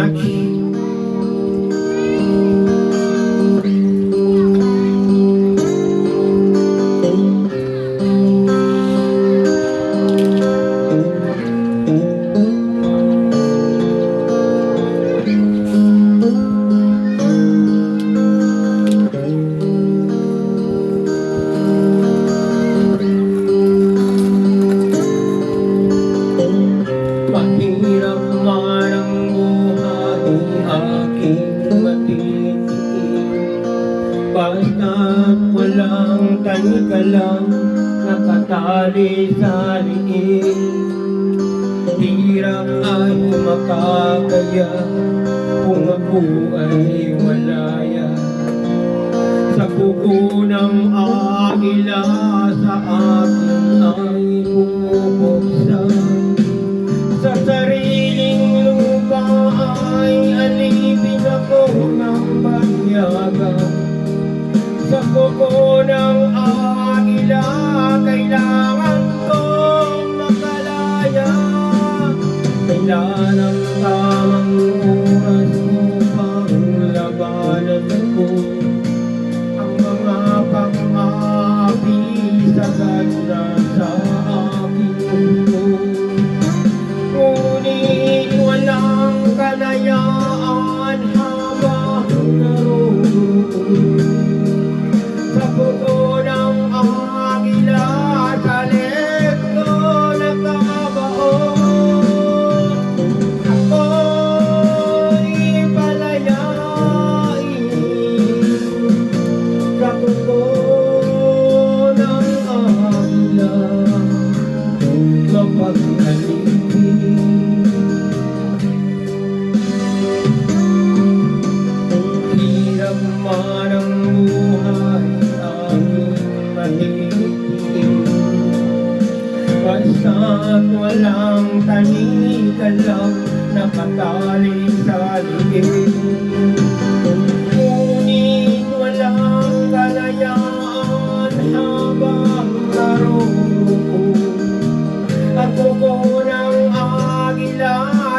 much. Mahirap man ang buhay aking matitiin, basta't walang tanikalang nakatali sa liig. Hirap ay makakaya kung ako ay walaya. Sa kuko ng agila sa akin ay bubuksan. Sa sariling lupa ay alipin ako ng banyaga. Sa kuko ng agila kailangan kong makalaya. Kailan ang tamang oras upang labanan ko ang mga pang-aapi sa ganda sa aking mundo. Ngunit walang kalayaan habang naroon sa buko ng agila, sa leeg ko nakabaon. Ako'y palayain sa buko ng agila, mapag-alipin. Hirap man ang buhay aking mahigpit, basta't walang tanikalang nakatali sa liig. Ngunit walang kalayaan habang naroon ang kuko ng agila,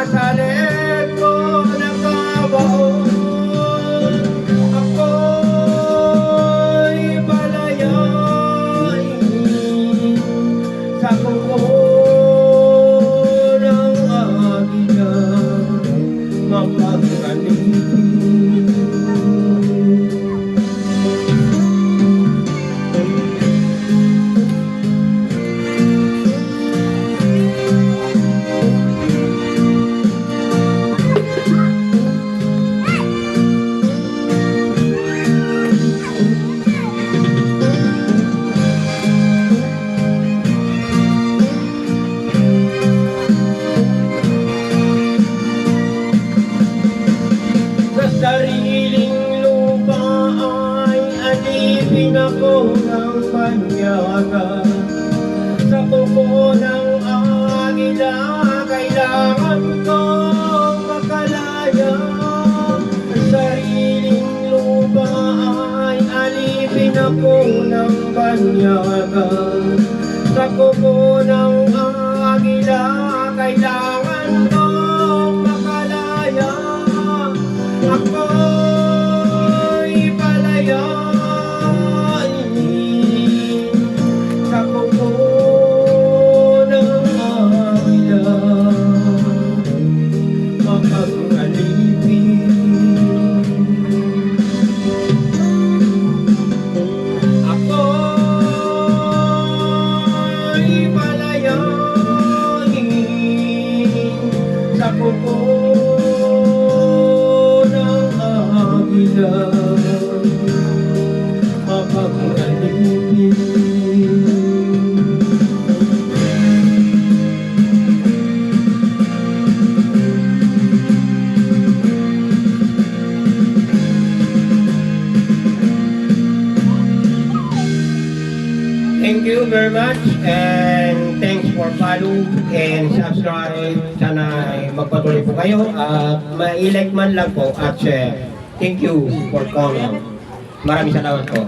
sa leeg ko nakabaon. Ako'y palayain sa kuko ng agila, mapag-alipin. Sariling lupa ay alipin ako ng banyaga. Sa kuko ng agila kailangan kong makalaya. Sariling lupa ay alipin ako ng banyaga. Sa kuko ng agila kailangan kong makalaya. Ako'y palayain sa kuko ng agila, mapag-alipin. Ako'y palayain sa kuko mapag-alipin. Thank you very much and thanks for follow and subscribe. Sana magpatuloy po kayo at ma-like man lang po at share. Thank you for calling. Maraming salamat po.